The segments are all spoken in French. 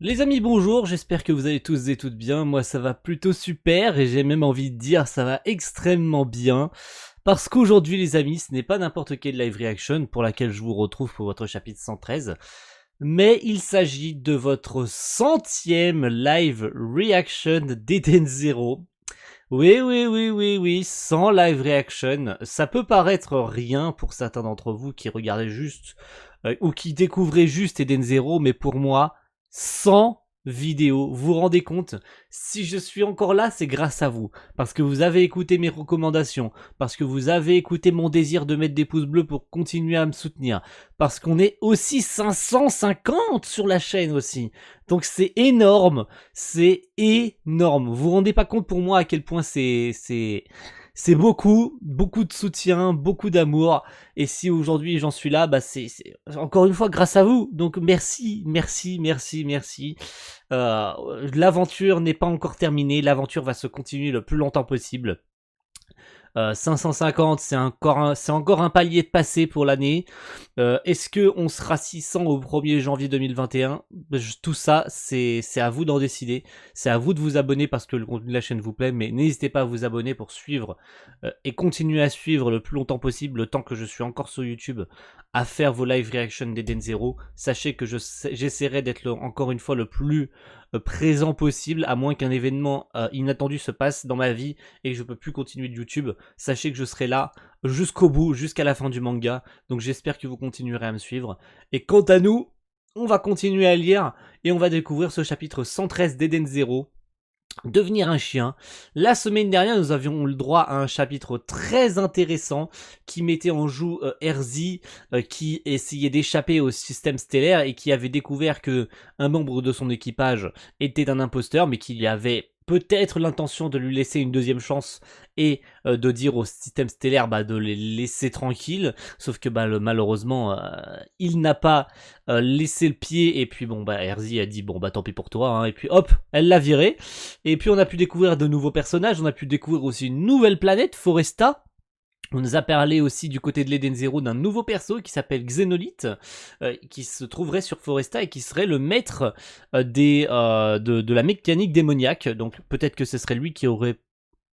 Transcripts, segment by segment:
Les amis, bonjour, j'espère que vous allez tous et toutes bien. Moi, ça va plutôt super et j'ai même envie de dire ça va extrêmement bien. Parce qu'aujourd'hui, les amis, ce n'est pas n'importe quelle live reaction pour laquelle je vous retrouve pour votre chapitre 113, mais il s'agit de votre 100e live reaction d'Eden Zero. Oui, oui, oui, oui, oui, sans live reaction. Ça peut paraître rien pour certains d'entre vous qui regardaient juste ou qui découvraient juste Eden Zero, mais pour moi, 100 vidéos. Vous vous rendez compte? Si je suis encore là, c'est grâce à vous. Parce que vous avez écouté mes recommandations. Parce que vous avez écouté mon désir de mettre des pouces bleus pour continuer à me soutenir. Parce qu'on est aussi 550 sur la chaîne aussi. Donc c'est énorme. C'est énorme. Vous vous rendez pas compte pour moi à quel point c'est beaucoup de soutien, beaucoup d'amour. Et si aujourd'hui j'en suis là, bah c'est encore une fois grâce à vous. Donc merci, merci, merci, merci. L'aventure n'est pas encore terminée. L'aventure va se continuer le plus longtemps possible. 550, c'est encore un palier de passé pour l'année. Est-ce que on sera 600 au 1er janvier 2021? Tout ça, c'est à vous d'en décider. C'est à vous de vous abonner parce que le contenu de la chaîne vous plaît, mais n'hésitez pas à vous abonner pour suivre et continuer à suivre le plus longtemps possible, le temps que je suis encore sur YouTube, à faire vos live reactions d'Eden Zero. Sachez que j'essaierai d'être encore une fois le plus présent possible, à moins qu'un événement inattendu se passe dans ma vie et que je peux plus continuer de YouTube. Sachez que je serai là jusqu'au bout, jusqu'à la fin du manga. Donc j'espère que vous continuerez à me suivre. Et quant à nous, on va continuer à lire et on va découvrir ce chapitre 113 d'Eden Zero. Devenir un chien. La semaine dernière, nous avions le droit à un chapitre très intéressant qui mettait en joue Erzi, qui essayait d'échapper au système stellaire et qui avait découvert que un membre de son équipage était un imposteur, mais qu'il y avait peut-être l'intention de lui laisser une deuxième chance et de dire au système stellaire de les laisser tranquilles. Sauf que malheureusement, il n'a pas laissé le pied et puis Erzi a dit tant pis pour toi, hein, et puis hop, elle l'a viré. Et puis on a pu découvrir de nouveaux personnages, on a pu découvrir aussi une nouvelle planète, Foresta. On nous a parlé aussi du côté de l'Eden Zero d'un nouveau perso qui s'appelle Xenolite, qui se trouverait sur Foresta et qui serait le maître de la mécanique démoniaque. Donc peut-être que ce serait lui qui aurait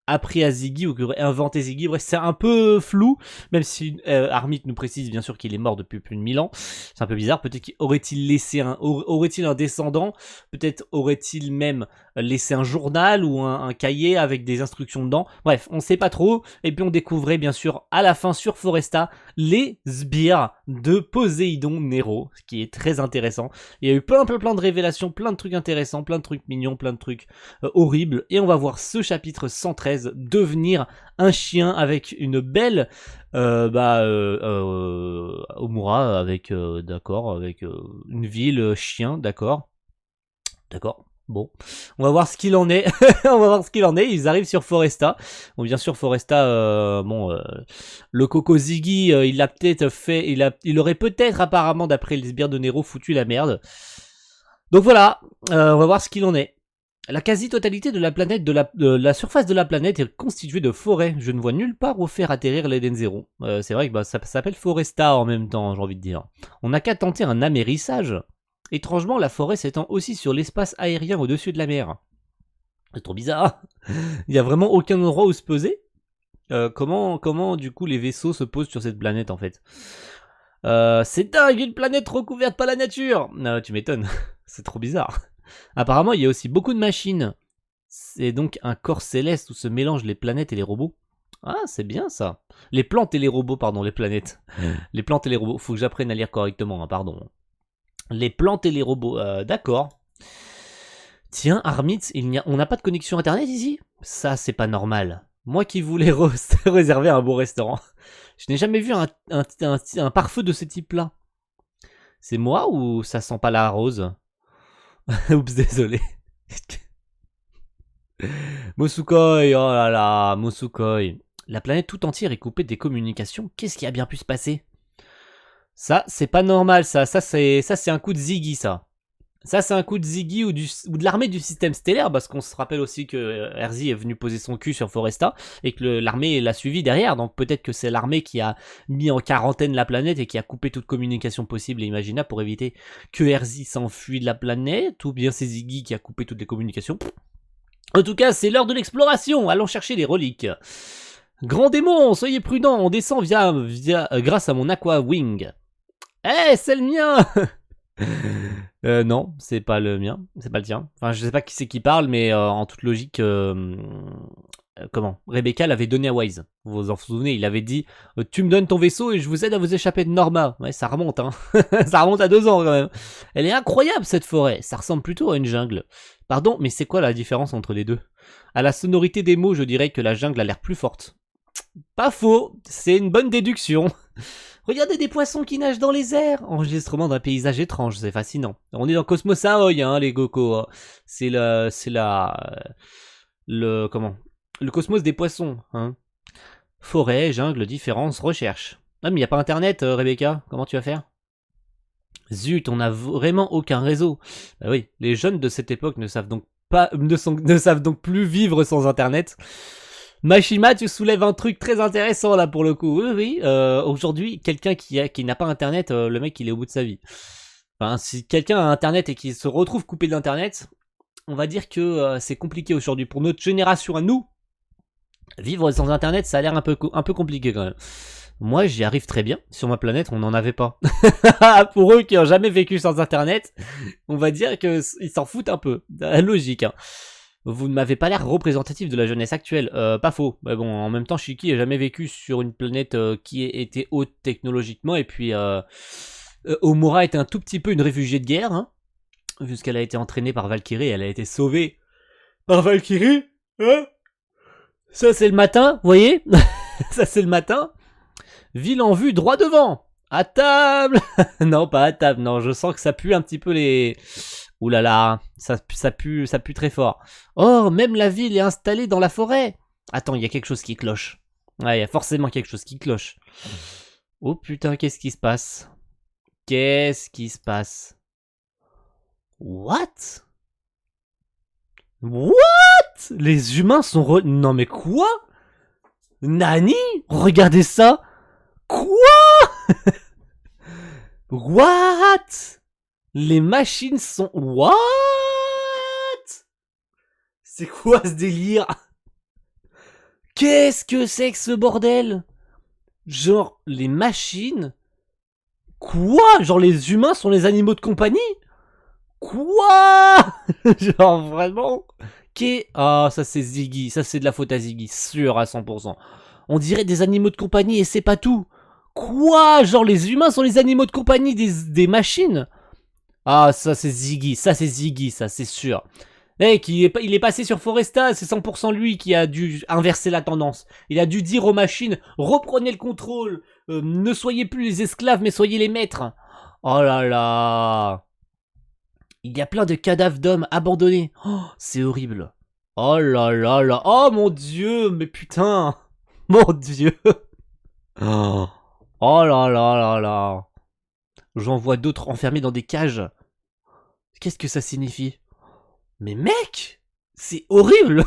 appris à Ziggy ou qui aurait inventé Ziggy. Ouais, c'est un peu flou, même si Armit nous précise bien sûr qu'il est mort depuis plus de 1000 ans. C'est un peu bizarre. Peut-être aurait-il laissé aurait-il un descendant? Peut-être aurait-il même laissé un journal ou un cahier avec des instructions dedans. Bref, on sait pas trop. Et puis on découvrait bien sûr à la fin sur Foresta les sbires de Poséidon Nero, ce qui est très intéressant. Il y a eu plein de révélations, plein de trucs intéressants, plein de trucs mignons, plein de trucs horribles. Et on va voir ce chapitre 113 devenir un chien avec une belle Omura, avec d'accord, avec une ville chien, d'accord, bon, on va voir ce qu'il en est. On va voir ce qu'il en est. Ils arrivent sur Foresta. Bon, bien sûr, Foresta, le Coco Ziggy, il a peut-être fait, il aurait peut-être apparemment, d'après les sbires de Nero, foutu la merde. Donc voilà, on va voir ce qu'il en est. La quasi-totalité de la planète, de la surface de la planète est constituée de forêts. Je ne vois nulle part où faire atterrir l'Eden Zero. C'est vrai que ça s'appelle Foresta en même temps, j'ai envie de dire. On n'a qu'à tenter un amérissage. Étrangement, la forêt s'étend aussi sur l'espace aérien au-dessus de la mer. C'est trop bizarre. Il n'y a vraiment aucun endroit où se poser. Comment du coup les vaisseaux se posent sur cette planète en fait? C'est dingue, une planète recouverte par la nature. Tu m'étonnes. C'est trop bizarre. Apparemment, il y a aussi beaucoup de machines. C'est donc un corps céleste où se mélangent les planètes et les robots. Ah, c'est bien ça. Les plantes et les robots, pardon, les planètes. Les plantes et les robots. Faut que j'apprenne à lire correctement, hein, pardon. Les plantes et les robots, d'accord. Tiens, Armit, on n'a pas de connexion internet ici? Ça, c'est pas normal. Moi qui voulais réserver un beau restaurant. Je n'ai jamais vu un pare-feu de ce type-là. C'est moi ou ça sent pas la rose? Oups, désolé. Mosukoi, oh là là, Mosukoi. La planète tout entière est coupée des communications. Qu'est-ce qui a bien pu se passer? Ça, c'est pas normal, ça. Ça, c'est un coup de Ziggy, ça. Ça, c'est un coup de Ziggy ou de l'armée du système stellaire, parce qu'on se rappelle aussi que Erzi est venu poser son cul sur Foresta, et que l'armée l'a suivi derrière, donc peut-être que c'est l'armée qui a mis en quarantaine la planète et qui a coupé toute communication possible et imaginable pour éviter que Erzi s'enfuit de la planète, ou bien c'est Ziggy qui a coupé toutes les communications. En tout cas, c'est l'heure de l'exploration, allons chercher les reliques. Grand démon, soyez prudent, on descend grâce à mon Aqua Wing. Eh, c'est le mien. Non, c'est pas le mien, c'est pas le tien. Enfin, je sais pas qui c'est qui parle, mais en toute logique, comment Rebecca l'avait donné à Wise. Vous vous en souvenez, il avait dit tu me donnes ton vaisseau et je vous aide à vous échapper de Norma. Ouais, ça remonte, hein. Ça remonte à 2 ans quand même. Elle est incroyable cette forêt, ça ressemble plutôt à une jungle. Pardon, mais c'est quoi la différence entre les deux? À la sonorité des mots, je dirais que la jungle a l'air plus forte. Pas faux, c'est une bonne déduction. Regardez des poissons qui nagent dans les airs. Enregistrement d'un paysage étrange, c'est fascinant. On est dans Cosmos Aoi, hein, les Goko. C'est le cosmos des poissons, hein. Forêt, jungle, différence, recherche. Ah mais y a pas internet, Rebecca. Comment tu vas faire? Zut, on n'a vraiment aucun réseau. Bah oui, les jeunes de cette époque ne savent donc ne savent donc plus vivre sans internet. Mashima, tu soulèves un truc très intéressant là pour le coup. Oui. Aujourd'hui, quelqu'un qui n'a pas internet, le mec il est au bout de sa vie. Enfin, si quelqu'un a internet et qu'il se retrouve coupé d'internet, on va dire que c'est compliqué aujourd'hui. Pour notre génération à nous, vivre sans internet, ça a l'air un peu compliqué quand même. Moi, j'y arrive très bien. Sur ma planète, on n'en avait pas. Pour eux qui ont jamais vécu sans internet, on va dire qu'ils s'en foutent un peu. Logique, hein. Vous ne m'avez pas l'air représentatif de la jeunesse actuelle. Pas faux. Mais bon, en même temps, Shiki n'a jamais vécu sur une planète qui était haute technologiquement. Et puis, Omura était un tout petit peu une réfugiée de guerre. Hein, puisqu'elle a été entraînée par Valkyrie. Elle a été sauvée par Valkyrie. Hein, ça, c'est le matin, vous voyez. Ça, c'est le matin. Ville en vue, droit devant. À table. Non, pas à table. Non, je sens que ça pue un petit peu les... Ouh là là, ça pue très fort. Oh, même la ville est installée dans la forêt. Attends, il y a quelque chose qui cloche. Ouais, il y a forcément quelque chose qui cloche. Oh putain, qu'est-ce qui se passe? Qu'est-ce qui se passe? What? What? Les humains sont Non mais quoi? Nani? Regardez ça. Quoi? What? Les machines sont... What? C'est quoi ce délire? Qu'est-ce que c'est que ce bordel? Genre, les machines? Quoi? Genre, les humains sont les animaux de compagnie? Quoi? Genre, vraiment? Ah, ça c'est Ziggy. Ça c'est de la faute à Ziggy. Sûr à 100%. On dirait des animaux de compagnie et c'est pas tout. Quoi? Genre, les humains sont les animaux de compagnie des machines? Ah, ça c'est Ziggy, ça c'est sûr. Mec, il est passé sur Foresta, c'est 100% lui qui a dû inverser la tendance. Il a dû dire aux machines, reprenez le contrôle, ne soyez plus les esclaves mais soyez les maîtres. Oh là là. Il y a plein de cadavres d'hommes abandonnés. Oh, c'est horrible. Oh là là là. Oh mon dieu, mais putain. Mon dieu. Oh, oh là là là là. J'en vois d'autres enfermés dans des cages. Qu'est-ce que ça signifie? Mais mec, c'est horrible.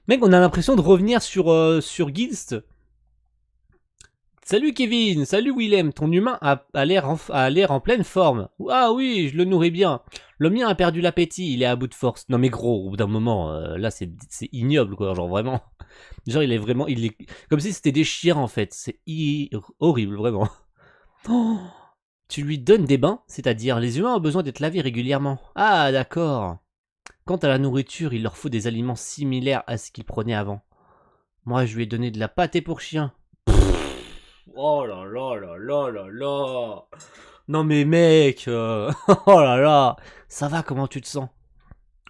Mec, on a l'impression de revenir sur Gilst. Salut Kevin, salut Willem, ton humain a l'air en pleine forme. Ah oui, je le nourris bien. Le mien a perdu l'appétit, il est à bout de force. Non mais gros, au bout d'un moment, là c'est ignoble quoi, genre vraiment. Genre il est comme si c'était des chiens en fait. C'est horrible, vraiment. Oh, tu lui donnes des bains, c'est-à-dire les humains ont besoin d'être lavés régulièrement. Ah d'accord. Quant à la nourriture, il leur faut des aliments similaires à ce qu'ils prenaient avant. Moi, je lui ai donné de la pâtée pour chien. Oh là là là là là là. Non mais mec, oh là là. Ça va, comment tu te sens?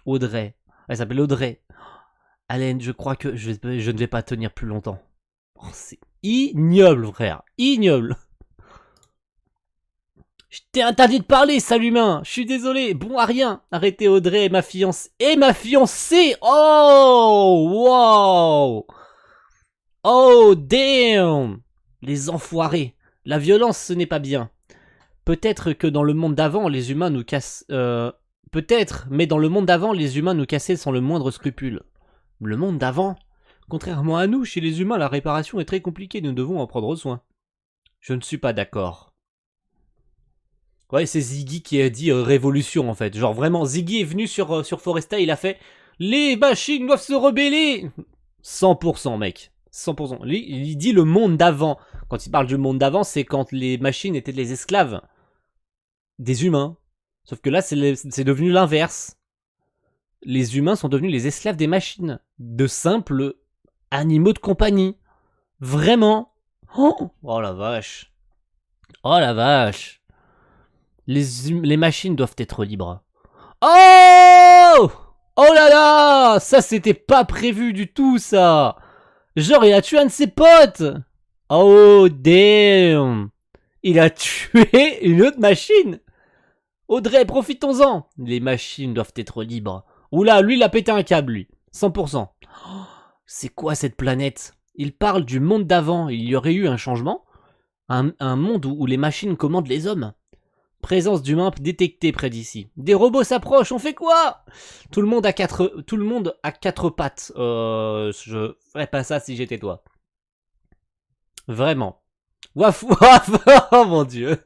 Audrey. Elle s'appelle Audrey. Alain, je crois que je ne vais pas tenir plus longtemps. Oh, c'est ignoble, frère. Ignoble. Je t'ai interdit de parler, sale humain. Je suis désolé. Bon à rien. Arrêtez Audrey et ma fiancée. Et ma fiancée. Oh, wow. Oh, damn. Les enfoirés. La violence, ce n'est pas bien. Peut-être que dans le monde d'avant, les humains nous cassent... Peut-être, mais dans le monde d'avant, les humains nous cassaient sans le moindre scrupule. Le monde d'avant? Contrairement à nous, chez les humains, la réparation est très compliquée, nous devons en prendre soin. Je ne suis pas d'accord. Ouais, c'est Ziggy qui a dit révolution en fait. Genre vraiment, Ziggy est venu sur Foresta, il a fait les machines doivent se rebeller. 100% mec, 100%. Il dit le monde d'avant. Quand il parle du monde d'avant, c'est quand les machines étaient les esclaves des humains. Sauf que là, c'est devenu l'inverse. Les humains sont devenus les esclaves des machines. De simples animaux de compagnie. Vraiment. Oh la vache. Oh la vache. Les machines doivent être libres. Oh! Oh là là! Ça, c'était pas prévu du tout, ça! Genre, il a tué un de ses potes! Oh, damn! Il a tué une autre machine! Audrey, profitons-en! Les machines doivent être libres. Oula, lui, il a pété un câble, lui. 100%. Oh, c'est quoi cette planète? Il parle du monde d'avant. Il y aurait eu un changement? Un monde où les machines commandent les hommes. Présence d'humains détectée près d'ici. Des robots s'approchent, on fait quoi? Tout le monde a quatre pattes. Je ferais pas ça si j'étais toi. Vraiment. Waf waf. Oh mon dieu.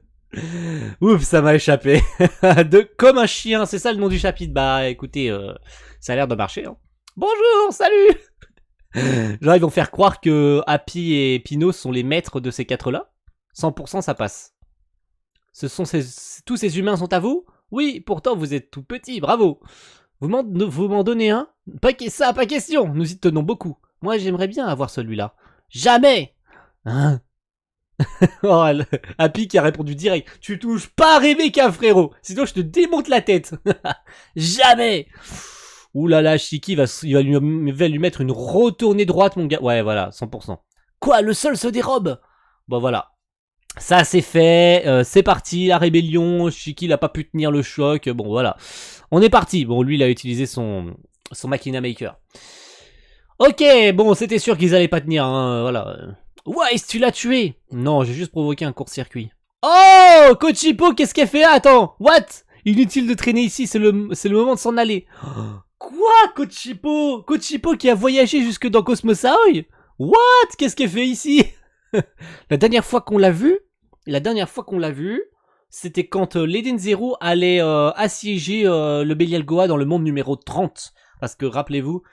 Oups, ça m'a échappé. Comme un chien, c'est ça le nom du chapitre. Bah écoutez, ça a l'air de marcher. Hein. Bonjour, salut. Genre ils vont faire croire que Happy et Pino sont les maîtres de ces quatre-là. 100% ça passe. Tous ces humains sont à vous? Oui, pourtant vous êtes tout petit, bravo. Vous m'en donnez un? Pas question, nous y tenons beaucoup. Moi j'aimerais bien avoir celui-là. Jamais! Hein? Oh, Happy qui a répondu direct. Tu touches pas à Rebecca, frérot. Sinon je te démonte la tête. Jamais! Ouh là là, Shiki va lui mettre une retournée droite, mon gars. Ouais, voilà, 100%. Quoi, le sol se dérobe? Bon, voilà. Ça c'est fait, c'est parti, la rébellion, Shiki n'a pas pu tenir le choc, bon voilà. On est parti, bon lui il a utilisé son Machina Maker. Ok, bon c'était sûr qu'ils allaient pas tenir, hein, voilà. Ouais, tu l'as tué? Non, j'ai juste provoqué un court-circuit. Oh, Kochipo, qu'est-ce qu'elle fait là? Attends, what? Inutile de traîner ici, c'est le moment de s'en aller. Quoi, Kochipo? Kochipo qui a voyagé jusque dans Cosmos Aoi? What? Qu'est-ce qu'elle fait ici? La dernière fois qu'on l'a vu, c'était quand l'Eden Zero allait assiéger le Belial Goa dans le monde numéro 30. Parce que rappelez-vous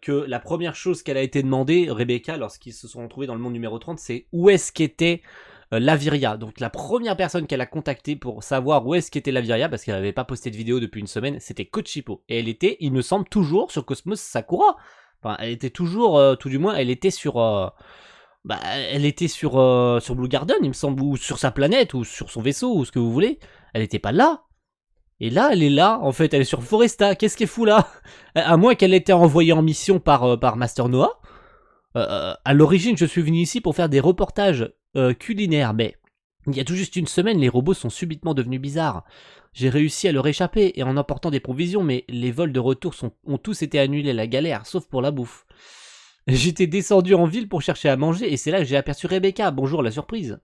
que la première chose qu'elle a été demandée, Rebecca, lorsqu'ils se sont retrouvés dans le monde numéro 30, c'est où est-ce qu'était Laviria. Donc la première personne qu'elle a contactée pour savoir où est-ce qu'était Laviria, parce qu'elle n'avait pas posté de vidéo depuis une semaine, c'était Kochipo. Et elle était, il me semble, toujours sur Cosmos Sakura. Enfin, elle était toujours, tout du moins, elle était sur... elle était sur Blue Garden, il me semble, ou sur sa planète, ou sur son vaisseau, ou ce que vous voulez. Elle était pas là. Et là, elle est là, en fait, elle est sur Foresta. Qu'est-ce qu'elle fout là? À moins qu'elle ait été envoyée en mission par Master Noah. À l'origine, je suis venu ici pour faire des reportages culinaires, mais il y a tout juste une semaine, les robots sont subitement devenus bizarres. J'ai réussi à leur échapper et en emportant des provisions, mais les vols de retour ont tous été annulés, la galère, sauf pour la bouffe. J'étais descendu en ville pour chercher à manger et c'est là que j'ai aperçu Rebecca. Bonjour, la surprise.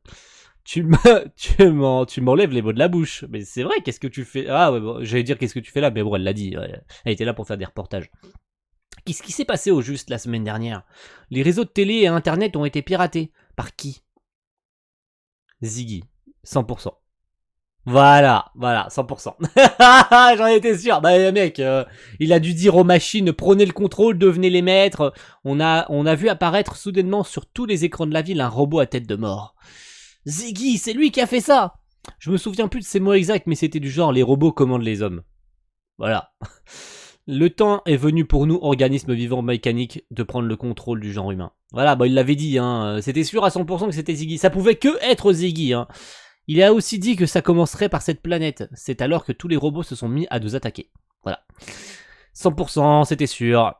Tu m'enlèves les mots de la bouche. Mais c'est vrai, qu'est-ce que tu fais? Ah ouais, bon, j'allais dire qu'est-ce que tu fais là, mais bon, elle l'a dit. Ouais. Elle était là pour faire des reportages. Qu'est-ce qui s'est passé au juste la semaine dernière? Les réseaux de télé et internet ont été piratés. Par qui? Ziggy. 100%. Voilà, 100%. J'en étais sûr. Bah mec, il a dû dire aux machines, prenez le contrôle, devenez les maîtres. On a vu apparaître soudainement sur tous les écrans de la ville un robot à tête de mort. Ziggy, c'est lui qui a fait ça. Je me souviens plus de ces mots exacts, mais c'était du genre, les robots commandent les hommes. Voilà. Le temps est venu pour nous, organismes vivants mécaniques, de prendre le contrôle du genre humain. Voilà, bah il l'avait dit, hein. C'était sûr à 100% que c'était Ziggy. Ça pouvait que être Ziggy, hein. Il a aussi dit que ça commencerait par cette planète. C'est alors que tous les robots se sont mis à nous attaquer. Voilà. 100%, c'était sûr.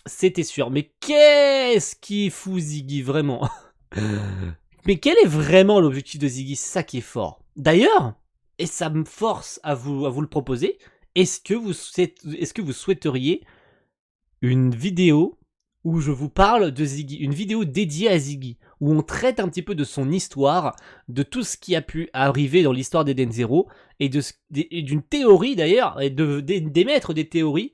C'était sûr. Mais qu'est-ce qui fout Ziggy, vraiment? Mais quel est vraiment l'objectif de Ziggy? C'est ça qui est fort. D'ailleurs, et ça me force à vous le proposer, est-ce que vous souhaiteriez une vidéo où je vous parle de Ziggy? Une vidéo dédiée à Ziggy? où on traite un petit peu de son histoire, de tout ce qui a pu arriver dans l'histoire d'Eden Zero, et d'une théorie d'ailleurs, et d'émettre des théories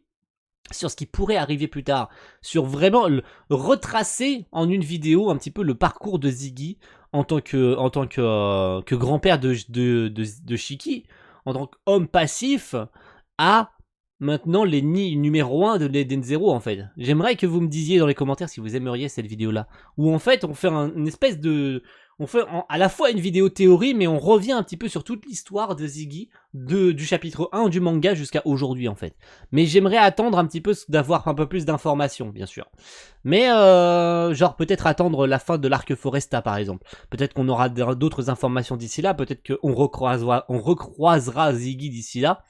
sur ce qui pourrait arriver plus tard, sur vraiment retracer en une vidéo un petit peu le parcours de Ziggy en tant que grand-père de Shiki, en tant qu'homme passif, à maintenant l'ennemi numéro 1 de l'Eden Zero en fait. J'aimerais que vous me disiez dans les commentaires si vous aimeriez cette vidéo-là, où en fait on fait une espèce de... On fait à la fois une vidéo théorie, mais on revient un petit peu sur toute l'histoire de Ziggy, du chapitre 1 du manga jusqu'à aujourd'hui en fait. Mais j'aimerais attendre un petit peu d'avoir un peu plus d'informations, bien sûr. Mais genre peut-être attendre la fin de l'arc Foresta par exemple. Peut-être qu'on aura d'autres informations d'ici là, peut-être qu'on recroisera Ziggy d'ici là.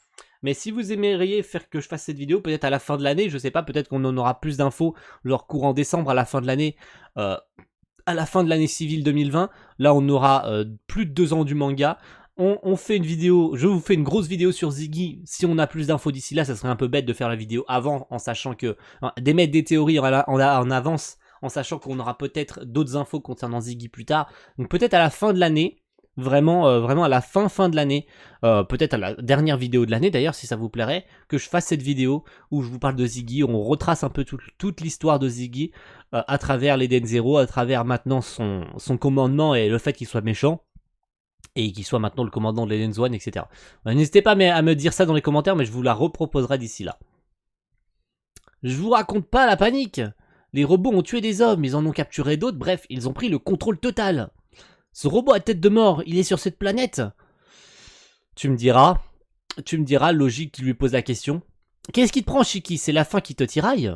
Mais si vous aimeriez faire que je fasse cette vidéo, peut-être à la fin de l'année, je sais pas, peut-être qu'on en aura plus d'infos, genre courant décembre, à la fin de l'année, à la fin de l'année civile 2020, là on aura plus de 2 ans du manga. On fait une vidéo, je vous fais une grosse vidéo sur Ziggy. Si on a plus d'infos d'ici là, ça serait un peu bête de faire la vidéo avant, en sachant que d'émettre des théories en avance, en sachant qu'on aura peut-être d'autres infos concernant Ziggy plus tard. Donc peut-être à la fin de l'année, vraiment à la fin de l'année, peut-être à la dernière vidéo de l'année d'ailleurs, si ça vous plairait, que je fasse cette vidéo où je vous parle de Ziggy, on retrace un peu toute l'histoire de Ziggy à travers l'Eden Zero, à travers maintenant son commandement et le fait qu'il soit méchant. Et qu'il soit maintenant le commandant de l'Eden One, etc. N'hésitez pas à me dire ça dans les commentaires, mais je vous la reproposerai d'ici là. Je vous raconte pas la panique. Les robots ont tué des hommes, ils en ont capturé d'autres, bref, ils ont pris le contrôle total. Ce robot à tête de mort, il est sur cette planète. Tu me diras, logique qui lui pose la question. Qu'est-ce qui te prend, Shiki? C'est la faim qui te tiraille?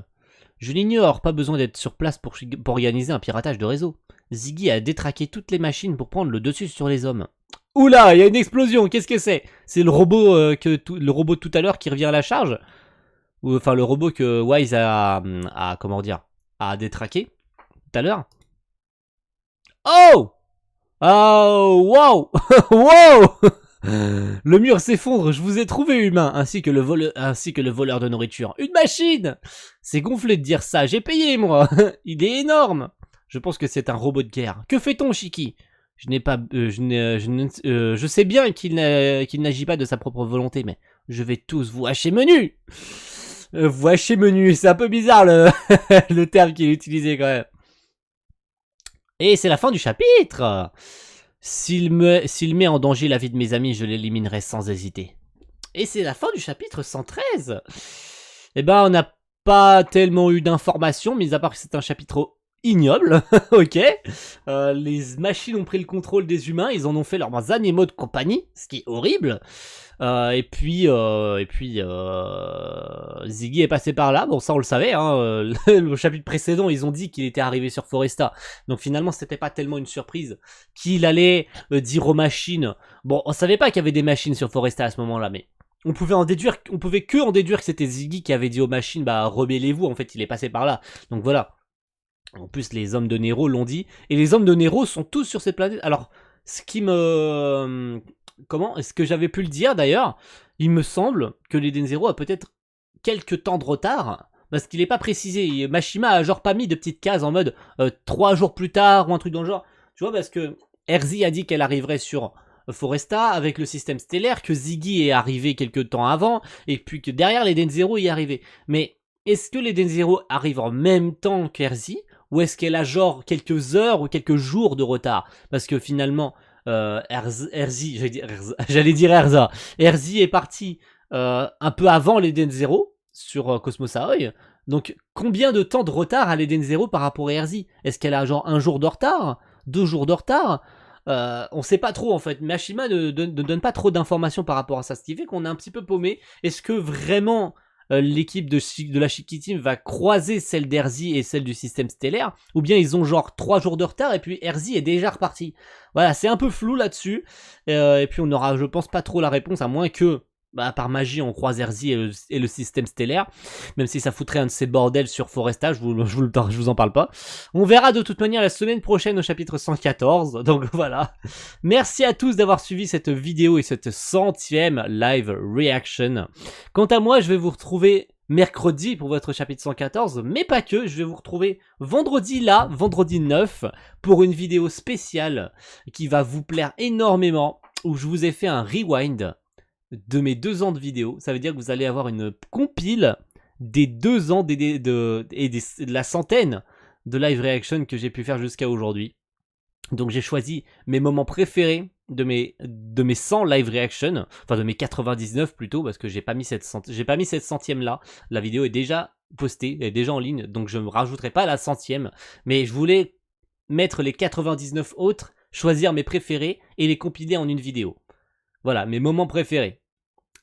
Je l'ignore, pas besoin d'être sur place pour organiser un piratage de réseau. Ziggy a détraqué toutes les machines pour prendre le dessus sur les hommes. Oula, il y a une explosion, qu'est-ce que c'est? C'est le robot le robot de tout à l'heure qui revient à la charge? Ou enfin le robot que Wise a comment dire, a détraqué tout à l'heure? Oh! Oh, wow! Wow! Le mur s'effondre, je vous ai trouvé humain, ainsi que le voleur de nourriture. Une machine! C'est gonflé de dire ça, j'ai payé moi! Il est énorme! Je pense que c'est un robot de guerre. Que fait-on, Shiki? Je sais bien qu'il n'agit pas de sa propre volonté, mais je vais tous vous hacher menu! Vous hacher menu, c'est un peu bizarre le terme qu'il a utilisé quand même. Et c'est la fin du chapitre! S'il met en danger la vie de mes amis, je l'éliminerai sans hésiter. Et c'est la fin du chapitre 113. Eh ben, on n'a pas tellement eu d'informations, mis à part que c'est un chapitre ignoble, ok. Les machines ont pris le contrôle des humains, ils en ont fait leurs animaux de compagnie, ce qui est horrible. Et puis Ziggy est passé par là, bon ça on le savait, hein. Le chapitre précédent ils ont dit qu'il était arrivé sur Foresta, donc finalement c'était pas tellement une surprise qu'il allait dire aux machines, bon on savait pas qu'il y avait des machines sur Foresta à ce moment là, mais on pouvait que en déduire que c'était Ziggy qui avait dit aux machines, bah rebellez-vous, en fait il est passé par là, donc voilà. En plus les hommes de Nero l'ont dit, et les hommes de Nero sont tous sur cette planète. Alors ce qui me... Comment est-ce que j'avais pu le dire d'ailleurs? Il me semble que l'Eden Zero a peut-être quelques temps de retard, parce qu'il n'est pas précisé. Mashima a genre pas mis de petites cases en mode 3 jours plus tard ou un truc dans le genre. Tu vois, parce que Erzi a dit qu'elle arriverait sur Foresta avec le système stellaire, que Ziggy est arrivé quelques temps avant, et puis que derrière l'Eden Zero y est arrivé. Mais est-ce que l'Eden Zero arrive en même temps qu'Erzi, ou est-ce qu'elle a genre quelques heures ou quelques jours de retard? Parce que finalement... Erzi, j'allais dire Erza. Erzi est parti un peu avant l'Eden Zero sur Cosmos Aoi. Donc combien de temps de retard a l'Eden Zero par rapport à Erzi? Est-ce qu'elle a genre 1 jour de retard? 2 jours de retard? On sait pas trop en fait. Mashima ne donne pas trop d'informations par rapport à ça, ce qui fait qu'on est un petit peu paumé. Est-ce que vraiment l'équipe de la Shiki Team va croiser celle d'Erzi et celle du système stellaire, ou bien ils ont genre 3 jours de retard et puis Erzi est déjà reparti? Voilà, c'est un peu flou là-dessus, et puis on aura, je pense, pas trop la réponse, à moins que, bah, par magie, on croise Erzi et le système stellaire, même si ça foutrait un de ces bordels sur Foresta, je vous en parle pas. On verra de toute manière la semaine prochaine au chapitre 114, donc voilà. Merci à tous d'avoir suivi cette vidéo et cette 100e live reaction. Quant à moi, je vais vous retrouver mercredi pour votre chapitre 114, mais pas que, je vais vous retrouver vendredi là, vendredi 9, pour une vidéo spéciale qui va vous plaire énormément, où je vous ai fait un rewind de mes 2 ans de vidéo. Ça veut dire que vous allez avoir une compile des 2 ans de la centaine de live reaction que j'ai pu faire jusqu'à aujourd'hui. Donc j'ai choisi mes moments préférés de mes 100 live reaction, enfin de mes 99 plutôt, parce que j'ai pas mis cette centième là. La vidéo est déjà postée, elle est déjà en ligne, donc je ne rajouterai pas la centième. Mais je voulais mettre les 99 autres, choisir mes préférés et les compiler en une vidéo. Voilà, mes moments préférés.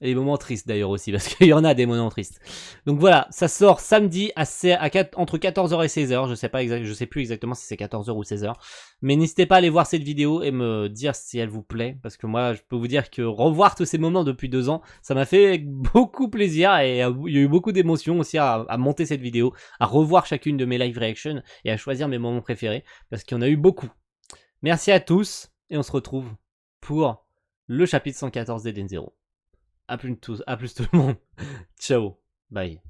Et les moments tristes d'ailleurs aussi, parce qu'il y en a des moments tristes. Donc voilà, ça sort samedi entre 14h et 16h. Je sais plus exactement si c'est 14h ou 16h. Mais n'hésitez pas à aller voir cette vidéo et me dire si elle vous plaît. Parce que moi, je peux vous dire que revoir tous ces moments depuis 2 ans, ça m'a fait beaucoup plaisir. Et il y a eu beaucoup d'émotions aussi à monter cette vidéo, à revoir chacune de mes live reactions et à choisir mes moments préférés. Parce qu'il y en a eu beaucoup. Merci à tous et on se retrouve pour le chapitre 114 d'Eden Zero. À plus tout le monde. Ciao. Bye.